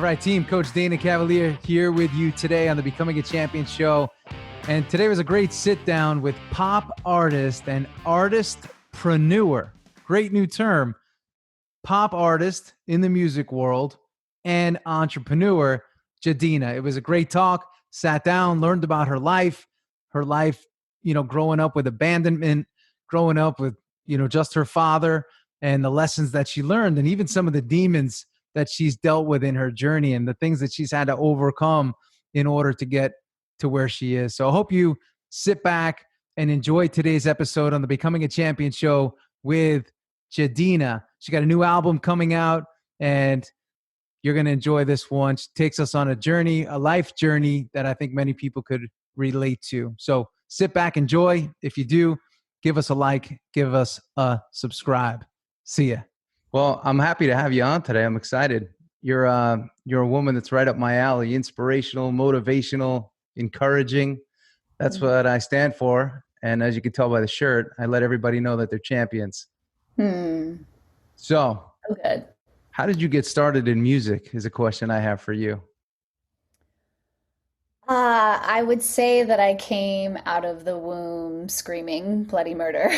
right, team. Coach Dana Cavalea here with you today on the Becoming a Champion show. And today was a great sit down with pop artist and artistpreneur. Great new term. Pop artist in the music world and entrepreneur, Gedina. It was a great talk. Sat down, learned about her life, growing up with abandonment, growing up with, just her father and the lessons that she learned, and even some of the demons that she's dealt with in her journey and the things that she's had to overcome in order to get to where she is. So I hope you sit back and enjoy today's episode on the Becoming a Champion show with Gedina. She got a new album coming out, and you're going to enjoy this one. She takes us on a journey, a life journey that I think many people could relate to. So sit back, enjoy. If you do, give us a like, give us a subscribe. See ya. Well, I'm happy to have you on today. I'm excited. You're a woman that's right up my alley. Inspirational, motivational, encouraging. That's what I stand for. And as you can tell by the shirt, I let everybody know that they're champions. So, good. How did you get started in music is a question I have for you. I would say that I came out of the womb screaming bloody murder.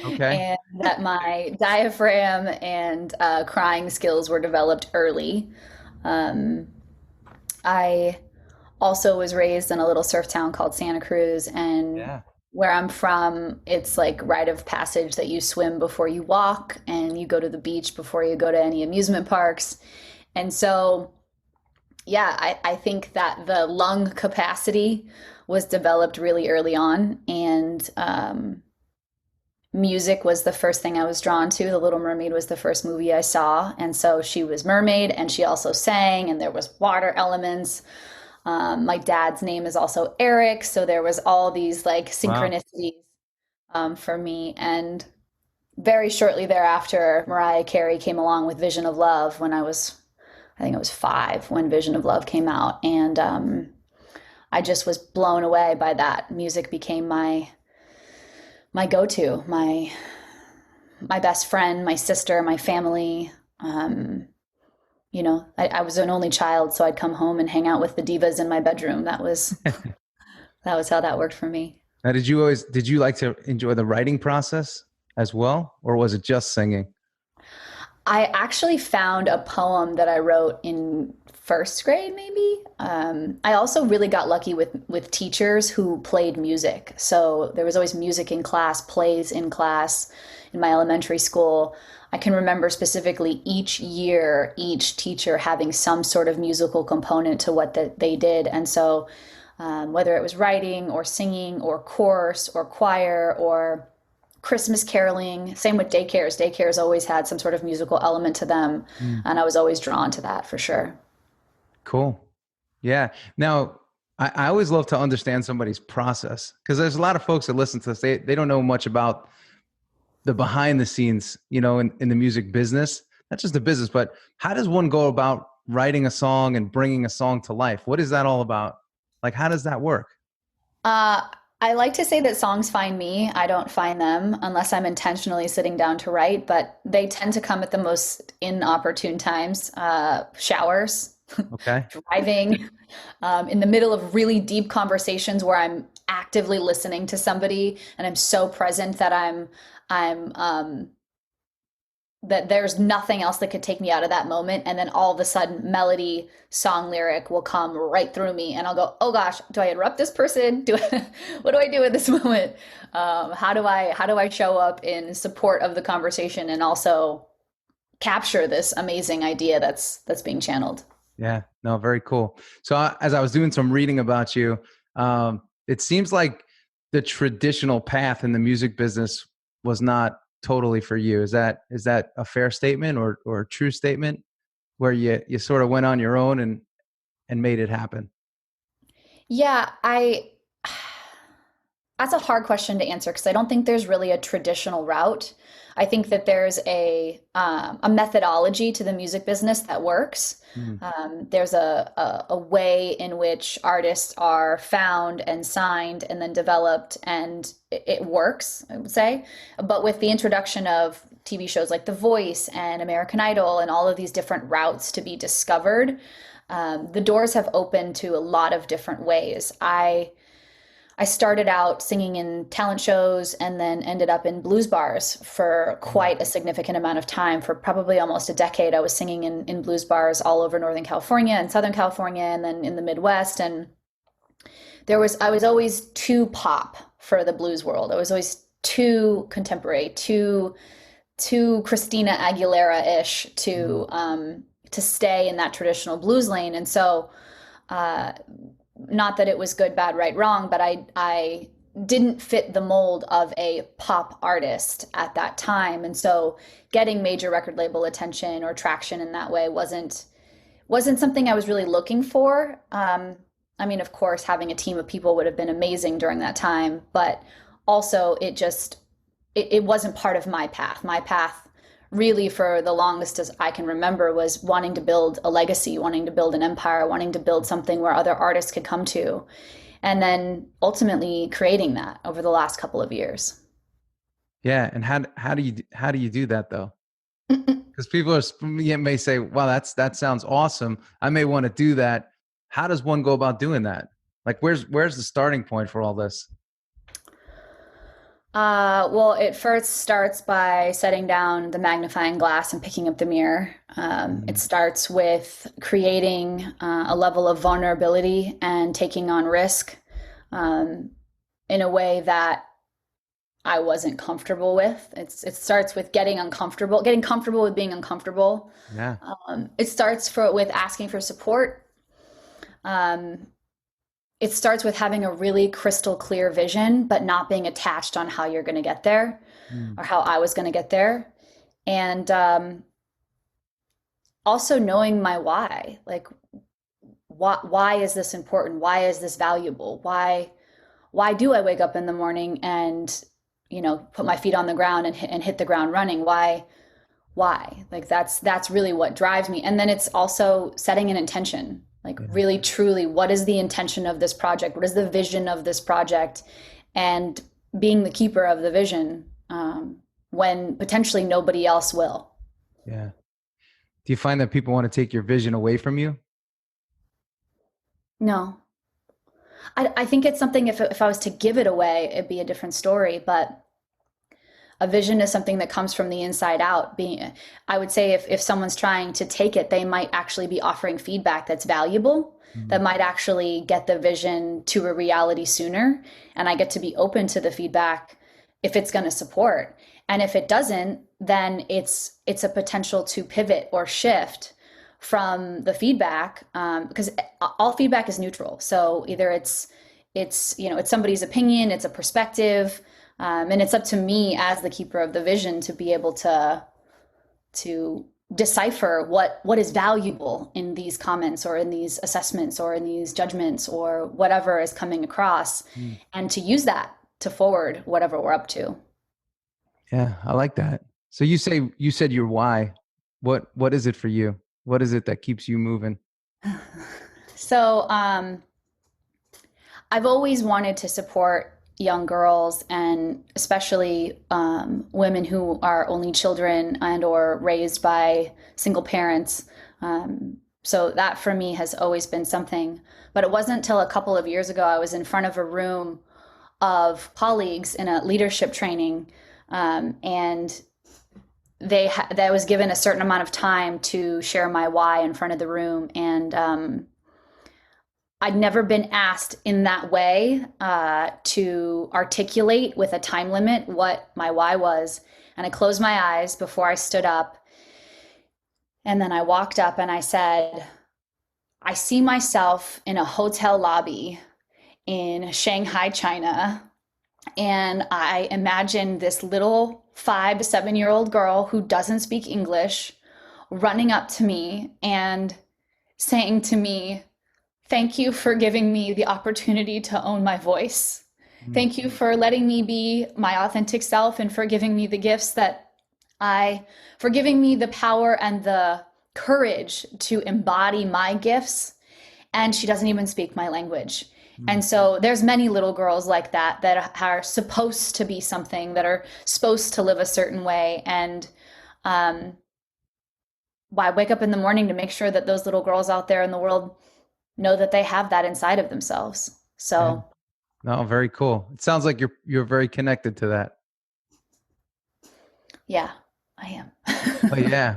Okay. And that my diaphragm and crying skills were developed early. I also was raised in a little surf town called Santa Cruz, and where I'm from, it's like rite of passage that you swim before you walk and you go to the beach before you go to any amusement parks. And so I think that the lung capacity was developed really early on, and music was the first thing I was drawn to. The Little Mermaid was the first movie I saw, and so she was mermaid, and she also sang, and there was water elements. My dad's name is also Eric, so there was all these like synchronicities for me. And very shortly thereafter, Mariah Carey came along with Vision of Love when I think it was 5 when Vision of Love came out. And I just was blown away by that. Music became my go-to, my best friend, my sister, my family. I was an only child, so I'd come home and hang out with the divas in my bedroom. That was how that worked for me. Now, did you like to enjoy the writing process as well, or was it just singing? I actually found a poem that I wrote in first grade, maybe. I also really got lucky with teachers who played music. So there was always music in class, plays in class in my elementary school. I can remember specifically each year, each teacher having some sort of musical component to what they did. And so whether it was writing or singing or chorus or choir or Christmas caroling, same with daycares. Daycares always had some sort of musical element to them. And I was always drawn to that for sure. Cool. Yeah. Now, I always love to understand somebody's process, because there's a lot of folks that listen to this. They don't know much about the behind the scenes, in the music business. Not just the business, but how does one go about writing a song and bringing a song to life? What is that all about? Like, how does that work? I like to say that songs find me. I don't find them unless I'm intentionally sitting down to write, but they tend to come at the most inopportune times. Showers, okay. Driving, in the middle of really deep conversations where I'm actively listening to somebody and I'm so present that I'm that there's nothing else that could take me out of that moment. And then all of a sudden melody, song lyric will come right through me and I'll go, oh gosh, do I interrupt this person? What do I do at this moment? How do I show up in support of the conversation and also capture this amazing idea that's being channeled? Yeah, no, very cool. So as I was doing some reading about you, it seems like the traditional path in the music business was not totally for you. Is that a fair statement or a true statement, where you sort of went on your own and made it happen? Yeah, that's a hard question to answer because I don't think there's really a traditional route. I think that there's a methodology to the music business that works. There's a way in which artists are found and signed and then developed, and it works, I would say. But with the introduction of TV shows like The Voice and American Idol and all of these different routes to be discovered, The doors have opened to a lot of different ways. I started out singing in talent shows and then ended up in blues bars for quite a significant amount of time. For probably almost a decade, I was singing in blues bars all over Northern California and Southern California and then in the Midwest. And I was always too pop for the blues world. I was always too contemporary, too Christina Aguilera-ish to stay in that traditional blues lane. And so, not that it was good, bad, right, wrong, but I didn't fit the mold of a pop artist at that time. And so getting major record label attention or traction in that way wasn't something I was really looking for. I mean, of course, having a team of people would have been amazing during that time, but also it wasn't part of my path. My path really for the longest as I can remember was wanting to build a legacy, wanting to build an empire, wanting to build something where other artists could come to, and then ultimately creating that over the last couple of years. Yeah. And how do you do that though? Because people may say, wow, that sounds awesome. I may want to do that. How does one go about doing that? Like, where's the starting point for all this? Well, it first starts by setting down the magnifying glass and picking up the mirror. It starts with creating a level of vulnerability and taking on risk in a way that I wasn't comfortable with. It starts with getting comfortable with being uncomfortable. Yeah. It starts with asking for support. It starts with having a really crystal clear vision, but not being attached on how you're going to get there or how I was going to get there. And also knowing my why, like why is this important? Why is this valuable? Why do I wake up in the morning and, put my feet on the ground and hit the ground running? Why? Like that's really what drives me. And then it's also setting an intention. Like really, truly, what is the intention of this project? What is the vision of this project? And being the keeper of the vision when potentially nobody else will. Yeah. Do you find that people want to take your vision away from you? No. I think it's something, if I was to give it away, it'd be a different story. But a vision is something that comes from the inside out. I would say if someone's trying to take it, they might actually be offering feedback that's valuable, that might actually get the vision to a reality sooner. And I get to be open to the feedback if it's going to support. And if it doesn't, then it's a potential to pivot or shift from the feedback, because all feedback is neutral. So either it's somebody's opinion, it's a perspective. And it's up to me as the keeper of the vision to be able to decipher what is valuable in these comments or in these assessments or in these judgments or whatever is coming across, and to use that to forward whatever we're up to. Yeah, I like that. So you said your why. What is it for you? What is it that keeps you moving? So I've always wanted to support young girls and especially women who are only children and or raised by single parents. So that for me has always been something. But it wasn't until a couple of years ago I was in front of a room of colleagues in a leadership training, and I was given a certain amount of time to share my why in front of the room. And I'd never been asked in that way to articulate with a time limit what my why was. And I closed my eyes before I stood up. And then I walked up and I said, I see myself in a hotel lobby in Shanghai, China. And I imagine this little 5 to 7-year-old girl who doesn't speak English running up to me and saying to me, thank you for giving me the opportunity to own my voice. Thank you for letting me be my authentic self and for giving me the gifts for giving me the power and the courage to embody my gifts. And she doesn't even speak my language. And so there's many little girls like that are supposed to be something, that are supposed to live a certain way. And why wake up in the morning to make sure that those little girls out there in the world know that they have that inside of themselves. Yeah. So, No, very cool. It sounds like you're very connected to that. yeah, I am. Oh yeah.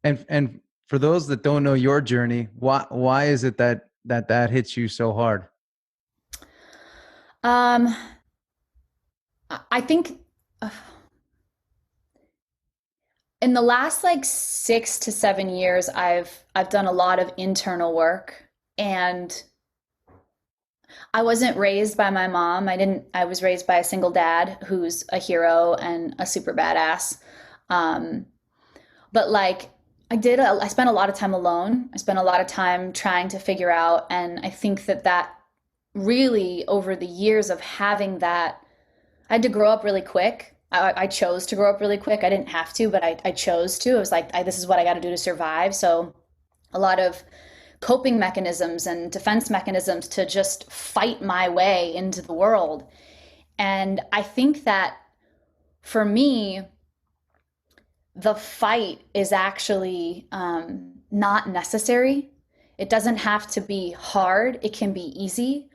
And for those that don't know your journey, why is it that hits you so hard? Um, I think in the last like 6 to 7 years, I've done a lot of internal work, and I wasn't raised by my mom. I was raised by a single dad who's a hero and a super badass. Um, but like I spent a lot of time alone. I spent a lot of time trying to figure out, and I think that really over the years of having that, I had to grow up really quick. I chose to grow up really quick. I didn't have to, but I chose to. It was like, this is what I got to do to survive. So a lot of coping mechanisms and defense mechanisms to just fight my way into the world. And I think that for me, the fight is actually not necessary. It doesn't have to be hard, it can be easy,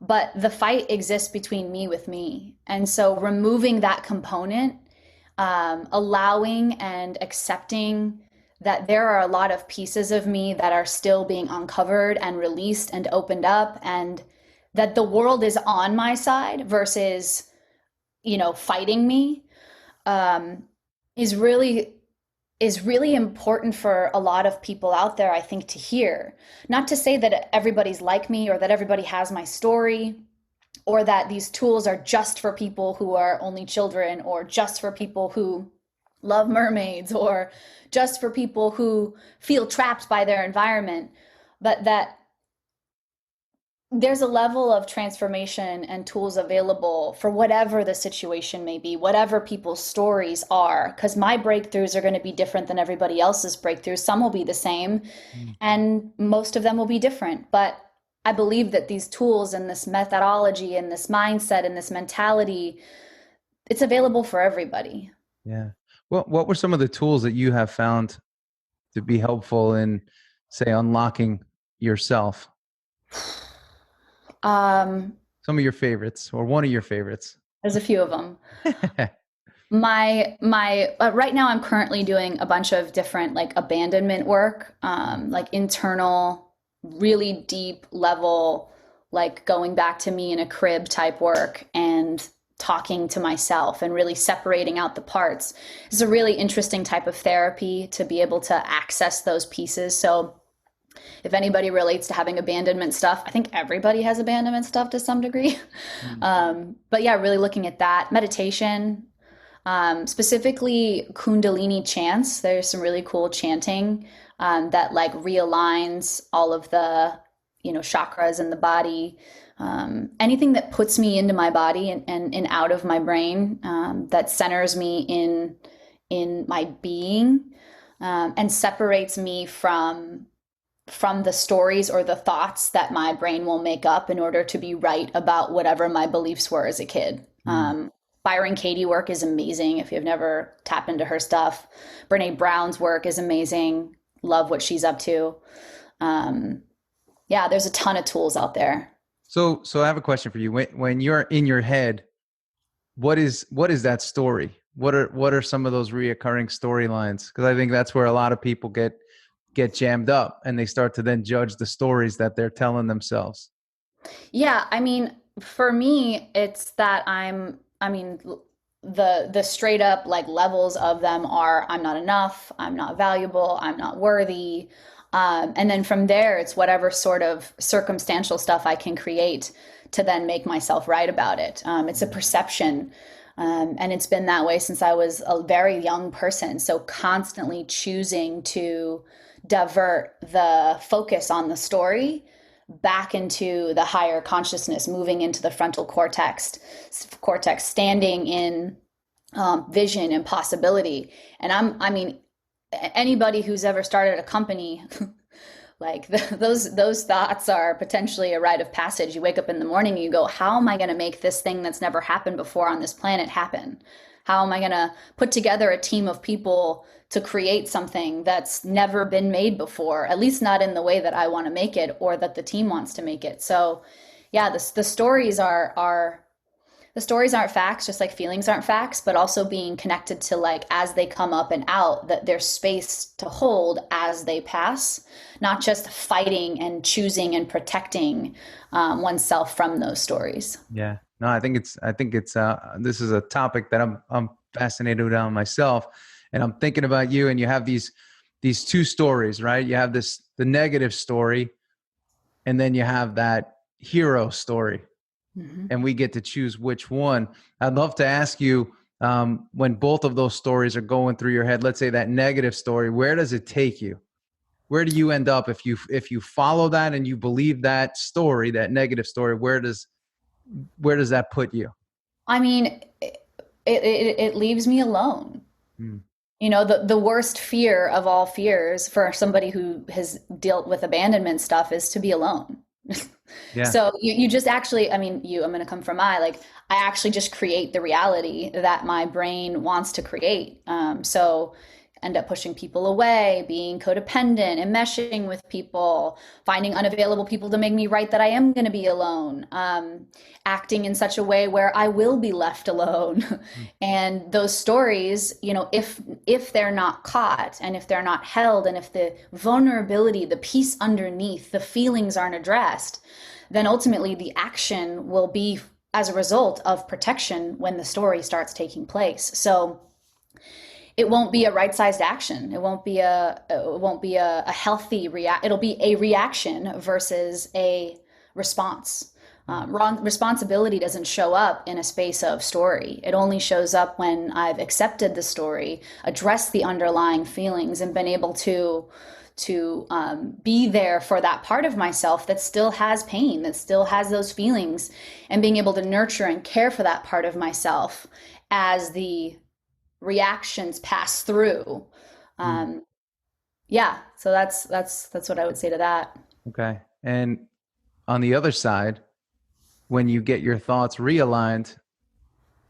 but the fight exists between me with me. And so removing that component, allowing and accepting that there are a lot of pieces of me that are still being uncovered and released and opened up, and that the world is on my side versus, fighting me, um, is really important for a lot of people out there, I think, to hear. Not to say that everybody's like me or that everybody has my story, or that these tools are just for people who are only children, or just for people who love mermaids, or just for people who feel trapped by their environment, but that there's a level of transformation and tools available for whatever the situation may be, whatever people's stories are, because my breakthroughs are going to be different than everybody else's breakthroughs. Some will be the same, and most of them will be different. But I believe that these tools and this methodology and this mindset and this mentality, it's available for everybody. Yeah. What were some of the tools that you have found to be helpful in, say, unlocking yourself? Some of your favorites, or one of your favorites. There's a few of them. My right now I'm currently doing a bunch of different like abandonment work, like internal, really deep level, like going back to me in a crib type work and talking to myself and really separating out the parts. It's a really interesting type of therapy to be able to access those pieces. So if anybody relates to having abandonment stuff, I think everybody has abandonment stuff to some degree. But yeah, really looking at that. Meditation, specifically Kundalini chants. There's some really cool chanting that like realigns all of the, chakras in the body. Anything that puts me into my body and out of my brain, that centers me in my being, and separates me from the stories or the thoughts that my brain will make up in order to be right about whatever my beliefs were as a kid. Byron Katie work is amazing if you've never tapped into her stuff. Brene Brown's work is amazing. Love what she's up to. Yeah, there's a ton of tools out there. So I have a question for you. When you're in your head, what is that story? What are some of those reoccurring storylines? Because I think that's where a lot of people get jammed up, and they start to then judge the stories that they're telling themselves. Yeah, I mean, for me, it's that the straight up like levels of them are: I'm not enough, I'm not valuable, I'm not worthy. And then from there, it's whatever sort of circumstantial stuff I can create to then make myself right about it. It's a perception. And it's been that way since I was a very young person. So constantly choosing to divert the focus on the story back into the higher consciousness, moving into the frontal cortex, standing in vision and possibility. And anybody who's ever started a company, like those thoughts are potentially a rite of passage. You wake up in the morning and you go, how am I going to make this thing that's never happened before on this planet happen? How am I going to put together a team of people to create something that's never been made before, at least not in the way that I want to make it or that the team wants to make it. So yeah, the stories are the stories aren't facts, just like feelings aren't facts, but also being connected to, like, as they come up and out, that there's space to hold as they pass, not just fighting and choosing and protecting oneself from those stories. Yeah. No, I think it's this is a topic that I'm fascinated on myself, and I'm thinking about you, and you have these two stories, right? You have the negative story, and then you have that hero story, and we get to choose which one. I'd love to ask you, when both of those stories are going through your head, let's say that negative story, where does it take you? Where do you end up if you follow that and you believe that story, that negative story? Where does that put you? I mean, it leaves me alone. Hmm. You know, the worst fear of all fears for somebody who has dealt with abandonment stuff is to be alone. Yeah. So you just actually, I mean, I'm going to come from I actually just create the reality that my brain wants to create. So end up pushing people away, being codependent, enmeshing with people, finding unavailable people to make me right that I am going to be alone, acting in such a way where I will be left alone. And those stories, you know, if they're not caught and if they're not held, and if the vulnerability, the piece underneath, the feelings aren't addressed, then ultimately the action will be as a result of protection when the story starts taking place. So it won't be a right-sized action. It won't be a healthy it'll be a reaction versus a response. Responsibility doesn't show up in a space of story. It only shows up when I've accepted the story, addressed the underlying feelings, and been able to be there for that part of myself that still has pain, that still has those feelings, and being able to nurture and care for that part of myself as the reactions pass through. Yeah, so that's what I would say to that. Okay. And on the other side, when you get your thoughts realigned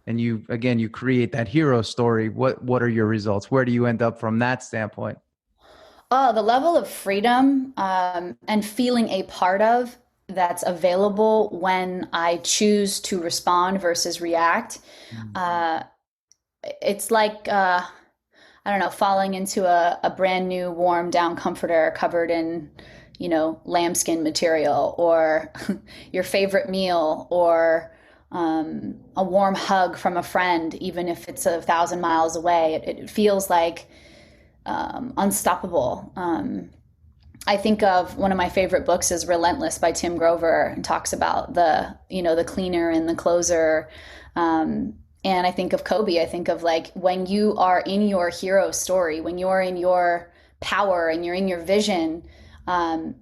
and you create that hero story, what are your results? Where do you end up from that standpoint? Oh, the level of freedom and feeling a part of that's available when I choose to respond versus react. It's like I don't know, falling into a brand new warm down comforter covered in, you know, lambskin material, or your favorite meal, or a warm hug from a friend, even if it's 1,000 miles away. It feels like unstoppable. I think of one of my favorite books is Relentless by Tim Grover, and talks about the cleaner and the closer. And I think of Kobe. I think of, like, when you are in your hero story, when you're in your power and you're in your vision, I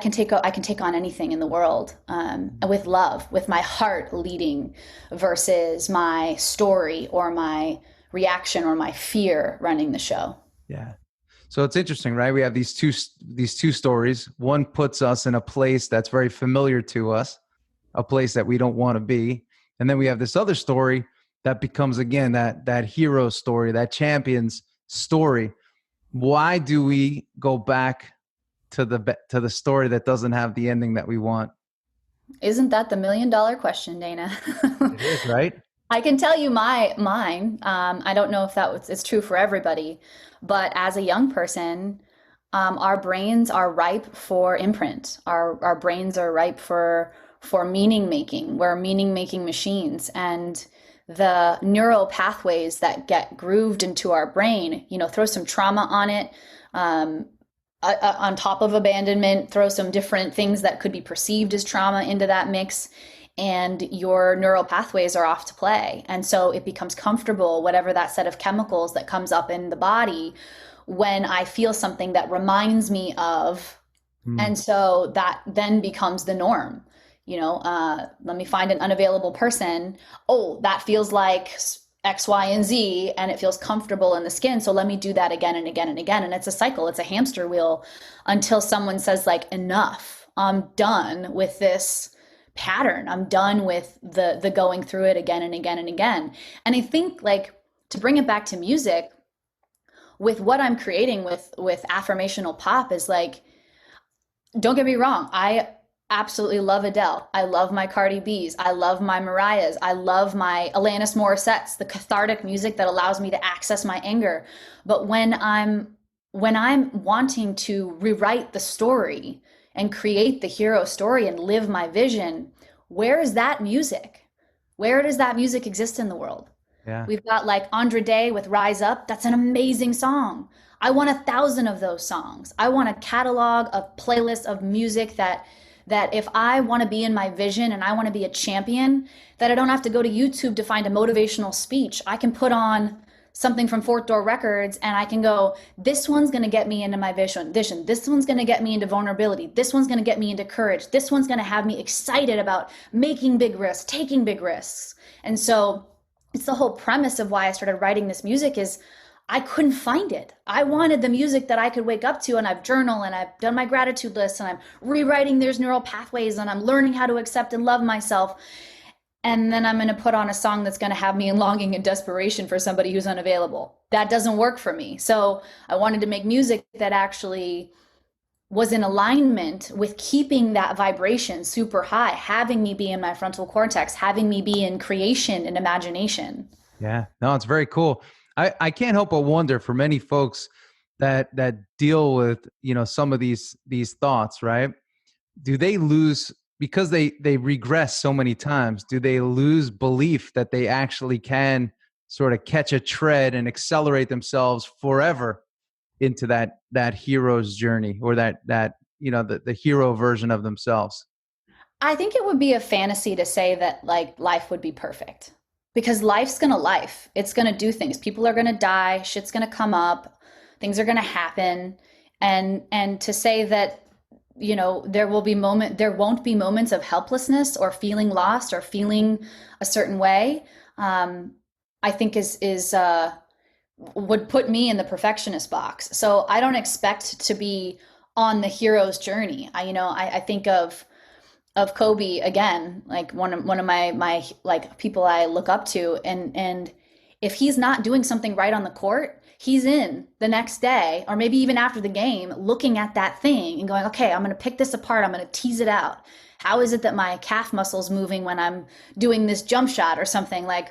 can take on anything in the world, with love, with my heart leading, versus my story or my reaction or my fear running the show. Yeah. So it's interesting, right? We have these two stories. One puts us in a place that's very familiar to us, a place that we don't want to be. And then we have this other story that becomes, again, that hero story, that champion's story. Why do we go back to the story that doesn't have the ending that we want? Isn't that the $1 million question, Dana? It is, right? I can tell you mine. I don't know if it's true for everybody, but as a young person, our brains are ripe for imprint. Our brains are ripe for meaning making. We're meaning making machines, and the neural pathways that get grooved into our brain, you know, throw some trauma on it, on top of abandonment, throw some different things that could be perceived as trauma into that mix, and your neural pathways are off to play. And so it becomes comfortable, whatever that set of chemicals that comes up in the body, when I feel something that reminds me of. And so that then becomes the norm. You know, let me find an unavailable person. Oh, that feels like X, Y, and Z, and it feels comfortable in the skin. So let me do that again and again and again. And it's a cycle. It's a hamster wheel until someone says, like, enough. I'm done with this pattern. I'm done with the going through it again and again and again. And I think like to bring it back to music, with what I'm creating with affirmational pop is like, don't get me wrong, I absolutely love Adele. I love my Cardi B's. I love my Mariah's. I love my Alanis Morissette's, the cathartic music that allows me to access my anger. But when I'm wanting to rewrite the story and create the hero story and live my vision, where is that music? Where does that music exist in the world? Yeah. We've got like Andre Day with Rise Up. That's an amazing song. I want 1,000 of those songs. I want a catalog of playlists of music that if I want to be in my vision and I want to be a champion, that I don't have to go to YouTube to find a motivational speech. I can put on something from Fourth Door Records and I can go, this one's going to get me into my vision. This one's going to get me into vulnerability. This one's going to get me into courage. This one's going to have me excited about making big risks, taking big risks. And so it's the whole premise of why I started writing this music is I couldn't find it. I wanted the music that I could wake up to, and I've journaled and I've done my gratitude list and I'm rewriting there's neural pathways and I'm learning how to accept and love myself. And then I'm going to put on a song that's going to have me in longing and desperation for somebody who's unavailable. That doesn't work for me. So I wanted to make music that actually was in alignment with keeping that vibration super high, having me be in my frontal cortex, having me be in creation and imagination. Yeah, no, it's very cool. I can't help but wonder for many folks that deal with, some of these thoughts, right? Do they lose because they regress so many times? Do they lose belief that they actually can sort of catch a tread and accelerate themselves forever into that hero's journey, or that the hero version of themselves? I think it would be a fantasy to say that like life would be perfect, because life's gonna life. It's gonna do things. People are gonna die, shit's gonna come up, things are gonna happen. And to say that, there won't be moments of helplessness or feeling lost or feeling a certain way, I think is would put me in the perfectionist box. So I don't expect to be on the hero's journey. I think of Kobe again, like one of my like people I look up to, and if he's not doing something right on the court, he's in the next day or maybe even after the game looking at that thing and going, okay, I'm going to pick this apart. I'm going to tease it out. How is it that my calf muscle's moving when I'm doing this jump shot or something? Like,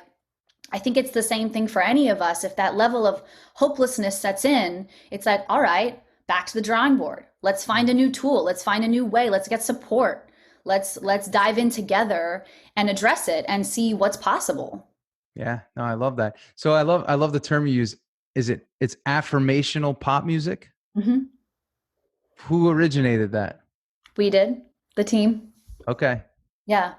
I think it's the same thing for any of us. If that level of hopelessness sets in, it's like, all right, back to the drawing board. Let's find a new tool. Let's find a new way. Let's get support. Let's dive in together and address it and see what's possible. Yeah, no, I love that. So I love the term you use. It's affirmational pop music? Mm-hmm. Who originated that? We did, the team. Okay. Yeah.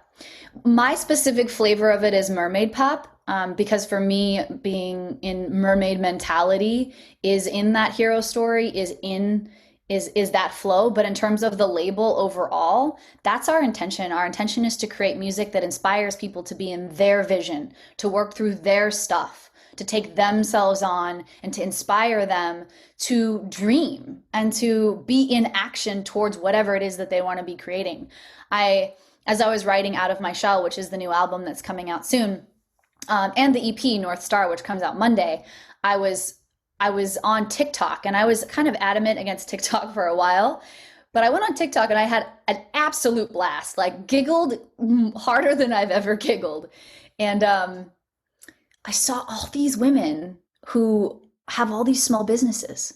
My specific flavor of it is mermaid pop, because for me, being in mermaid mentality is in that hero story, is that flow. But in terms of the label overall, that's our intention. Our intention is to create music that inspires people to be in their vision, to work through their stuff, to take themselves on, and to inspire them to dream and to be in action towards whatever it is that they want to be creating. As I was writing Out of My Shell, which is the new album that's coming out soon, and the EP North Star, which comes out Monday, I was on TikTok, and I was kind of adamant against TikTok for a while, but I went on TikTok and I had an absolute blast, like giggled harder than I've ever giggled. And I saw all these women who have all these small businesses,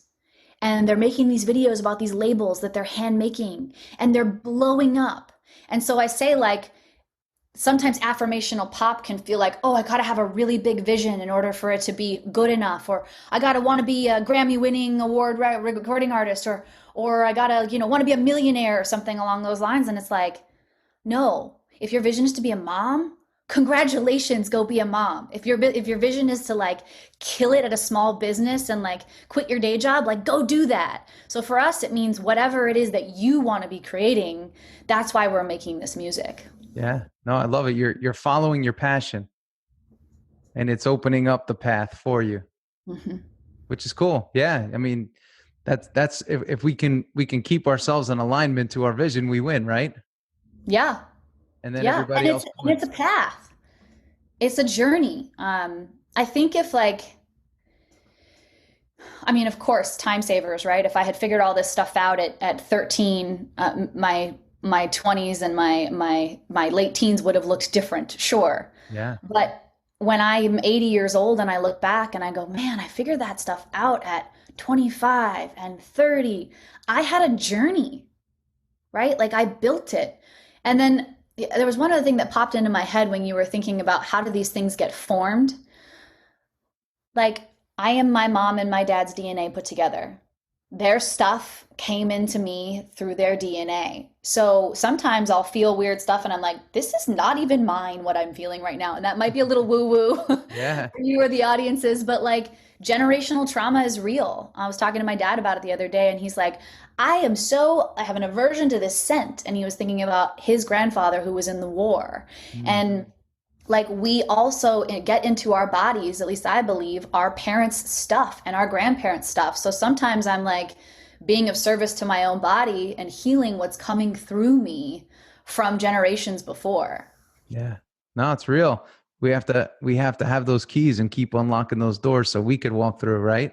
and they're making these videos about these labels that they're hand making, and they're blowing up. And so I say, like, sometimes affirmational pop can feel like, oh, I got to have a really big vision in order for it to be good enough, or I got to want to be a Grammy winning award recording artist, or I got to, want to be a millionaire or something along those lines. And it's like, no, if your vision is to be a mom, congratulations, go be a mom. If your vision is to like kill it at a small business and like quit your day job, like go do that. So for us, it means whatever it is that you want to be creating, that's why we're making this music. Yeah, no, I love it. You're following your passion, and it's opening up the path for you, Mm-hmm. which is cool. Yeah, I mean, that's if we can keep ourselves in alignment to our vision, we win, right? Yeah. and then Yeah, everybody else and it's a points. path. It's a journey. I think if like, I mean, of course, time savers, right? If I had figured all this stuff out at 13, my 20s and my late teens would have looked different, sure. Yeah. But when I'm 80 years old and I look back and I go, man, I figured that stuff out at 25 and 30. I had a journey, right? Like I built it. And then there was one other thing that popped into my head when you were thinking about how do these things get formed. Like I am my mom and my dad's DNA put together. Their stuff came into me through their DNA. So sometimes I'll feel weird stuff and I'm like, this is not even mine what I'm feeling right now. And that might be a little woo woo Yeah. for you or the audiences, but like generational trauma is real. I was talking to my dad about it the other day and he's like, I have an aversion to this scent. And he was thinking about his grandfather who was in the war. Mm. And like we also get into our bodies, at least I believe, our parents' stuff and our grandparents' stuff. So sometimes I'm like being of service to my own body and healing what's coming through me from generations before. Yeah. No, it's real. We have to have those keys and keep unlocking those doors so we could walk through, right?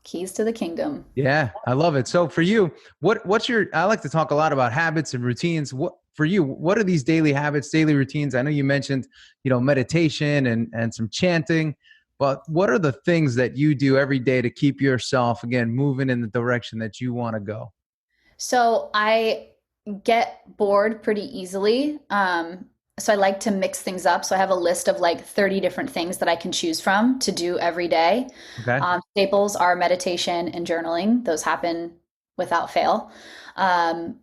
Keys to the kingdom. Yeah, I love it. So for you, what's your I like to talk a lot about habits and routines. What for you, what are these daily habits, daily routines? I know you mentioned, meditation and some chanting, but what are the things that you do every day to keep yourself again moving in the direction that you want to go? So I get bored pretty easily. So I like to mix things up. So I have a list of like 30 different things that I can choose from to do every day. Okay. Staples are meditation and journaling. Those happen without fail. Um,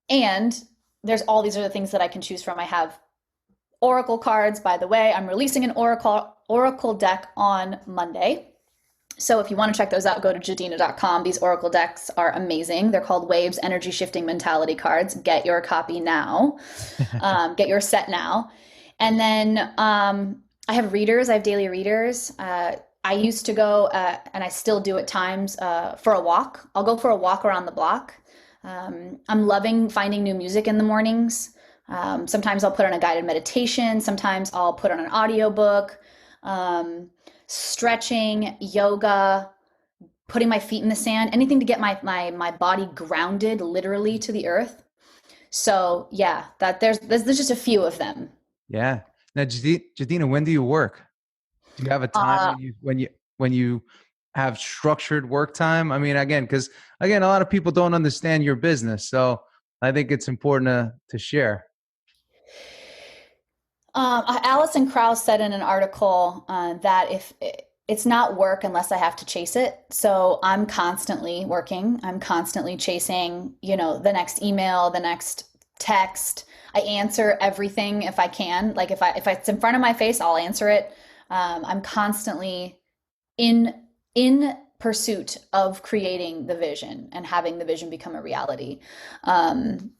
and there's all these other things that I can choose from. I have Oracle cards, by the way. I'm releasing an Oracle deck on Monday. So if you want to check those out, go to Gedina.com. These Oracle decks are amazing. They're called Waves Energy Shifting Mentality cards. Get your copy now. Get your set now. And then I have readers. I have daily readers. I used to go, and I still do at times, for a walk. I'll go for a walk around the block. I'm loving finding new music in the mornings. Sometimes I'll put on a guided meditation. Sometimes I'll put on an audiobook. Stretching, yoga, putting my feet in the sand, anything to get my body grounded literally to the earth. So yeah, that there's just a few of them. Yeah. Now, Gedina, when do you work? Do you have a time Uh, when you have structured work time? I mean, again, because again, a lot of people don't understand your business, so I think it's important to share. Alison Krauss said in an article that if it's not work unless I have to chase it. So I'm constantly working. I'm constantly chasing, the next email, the next text. I answer everything if I can. Like if it's in front of my face, I'll answer it. I'm constantly in pursuit of creating the vision and having the vision become a reality. Um,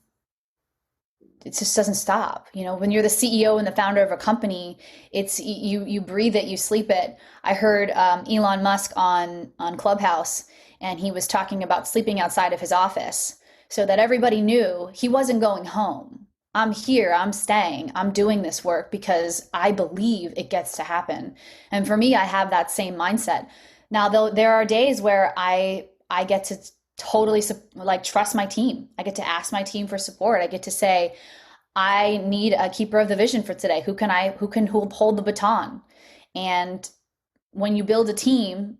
it just doesn't stop. When you're the CEO and the founder of a company, it's you breathe it, you sleep it. I heard Elon Musk on Clubhouse, and he was talking about sleeping outside of his office so that everybody knew he wasn't going home. I'm here, I'm staying, I'm doing this work because I believe it gets to happen. And for me, I have that same mindset. Now, though, there are days where I get to totally like trust my team. I get to ask my team for support. I get to say, I need a keeper of the vision for today. Who can hold the baton? And when you build a team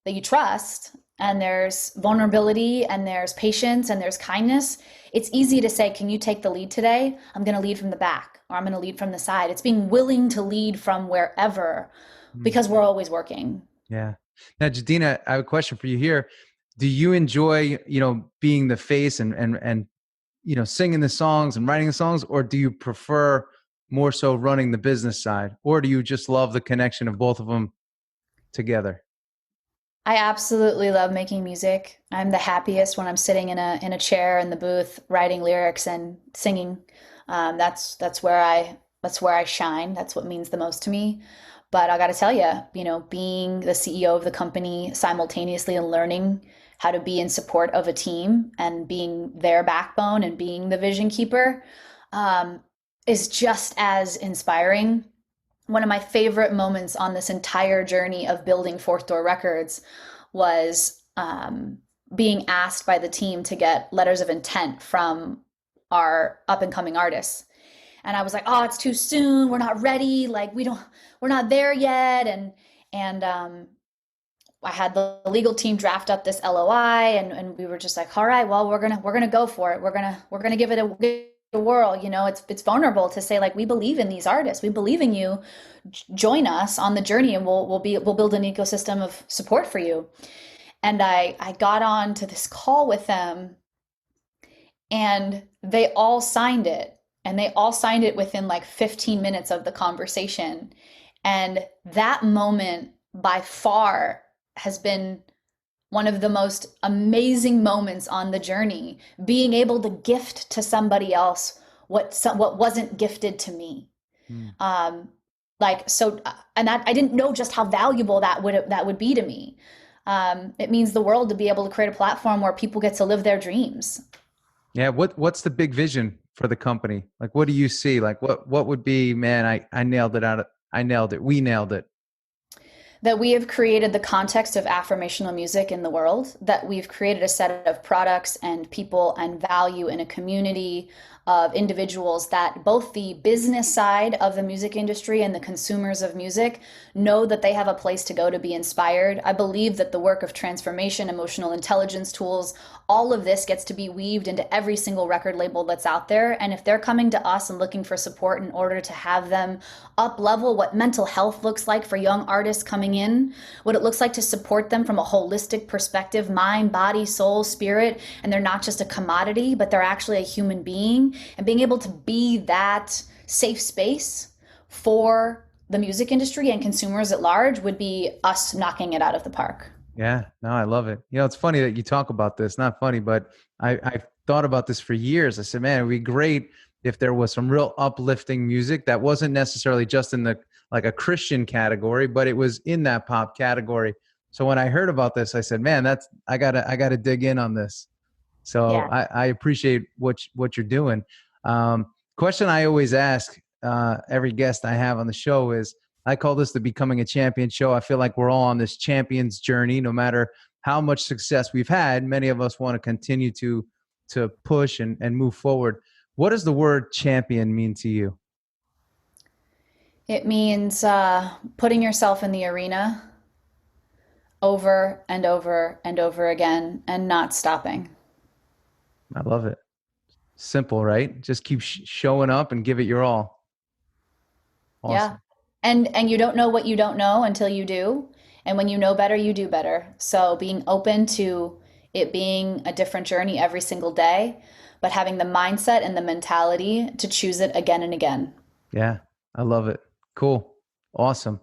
that you trust, and there's vulnerability and there's patience and there's kindness, it's easy to say, can you take the lead today? I'm going to lead from the back, or I'm going to lead from the side. It's being willing to lead from wherever, Mm. because we're always working. Yeah. Now, Gedina, I have a question for you here. Do you enjoy, being the face and singing the songs and writing the songs, or do you prefer more so running the business side, or do you just love the connection of both of them together? I absolutely love making music. I'm the happiest when I'm sitting in a chair in the booth writing lyrics and singing. That's where I shine. That's what means the most to me. But I got to tell you, being the CEO of the company simultaneously and learning how to be in support of a team and being their backbone and being the vision keeper, um, is just as inspiring. One of my favorite moments on this entire journey of building Fourth Door Records was being asked by the team to get letters of intent from our up and coming artists. And I was like, oh, it's too soon. We're not ready. Like we're not there yet. And I had the legal team draft up this LOI, and we were just like, all right, well, we're gonna go for it. We're gonna give it a whirl. You know, it's vulnerable to say, like, we believe in these artists. We believe in you. Join us on the journey, and we'll build an ecosystem of support for you. And I got on to this call with them, and they all signed it. And they all signed it within like 15 minutes of the conversation. And that moment by far has been one of the most amazing moments on the journey, being able to gift to somebody else what wasn't gifted to me. Like, so, and that I didn't know just how valuable that would be to me. It means the world to be able to create a platform where people get to live their dreams. Yeah. What's the big vision for the company? Like, what do you see? Like, what would be, man, I nailed it out. I nailed it. We nailed it. That we have created the context of affirmational music in the world, that we've created a set of products and people and value in a community of individuals that both the business side of the music industry and the consumers of music know that they have a place to go to be inspired. I believe that the work of transformation, emotional intelligence tools, all of this gets to be weaved into every single record label that's out there. And if they're coming to us and looking for support in order to have them up level what mental health looks like for young artists coming in, what it looks like to support them from a holistic perspective, mind, body, soul, spirit, and they're not just a commodity, but they're actually a human being, and being able to be that safe space for the music industry and consumers at large would be us knocking it out of the park. Yeah, no, I love it. You know, it's funny that you talk about this. Not funny, but I've thought about this for years. I said, man, it'd be great if there was some real uplifting music that wasn't necessarily just in the like a Christian category, but it was in that pop category. So when I heard about this, I said, man, I gotta dig in on this. So yeah. I appreciate what you're doing. Question I always ask every guest I have on the show is, I call this the Becoming a Champion show. I feel like we're all on this champion's journey. No matter how much success we've had, many of us want to continue to push and move forward. What does the word champion mean to you? It means putting yourself in the arena over and over and over again and not stopping. I love it. Simple, right? Just keep showing up and give it your all. Awesome. Yeah. And you don't know what you don't know until you do. And when you know better, you do better. So being open to it being a different journey every single day, but having the mindset and the mentality to choose it again and again. Yeah, I love it. Cool. Awesome.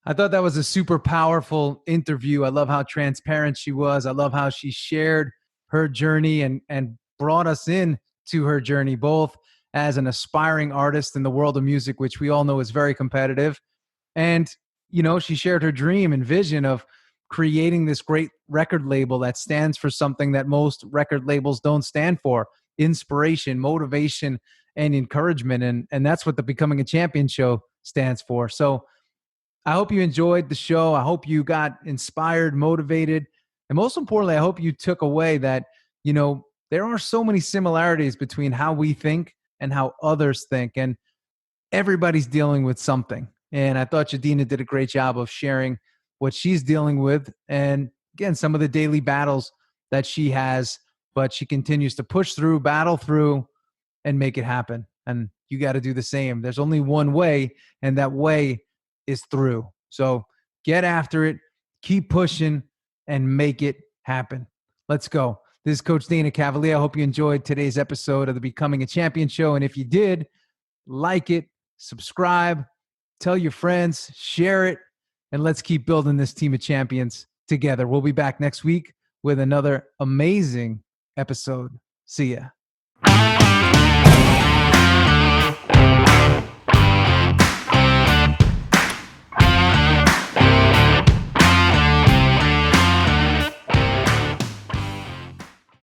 I thought that was a super powerful interview. I love how transparent she was. I love how she shared her journey and brought us in to her journey, both as an aspiring artist in the world of music, which we all know is very competitive. And, you know, she shared her dream and vision of creating this great record label that stands for something that most record labels don't stand for: inspiration, motivation, and encouragement. And that's what the Becoming a Champion show stands for. So I hope you enjoyed the show. I hope you got inspired, motivated, and most importantly, I hope you took away that, you know, there are so many similarities between how we think and how others think, and everybody's dealing with something. And I thought Gedina did a great job of sharing what she's dealing with, and again, some of the daily battles that she has, but she continues to push through, battle through, and make it happen. And you got to do the same. There's only one way, and that way is through. So get after it, keep pushing, and make it happen. Let's go. This is Coach Dana Cavalea. I hope you enjoyed today's episode of the Becoming a Champion show. And if you did, like it, subscribe, tell your friends, share it, and let's keep building this team of champions together. We'll be back next week with another amazing episode. See ya.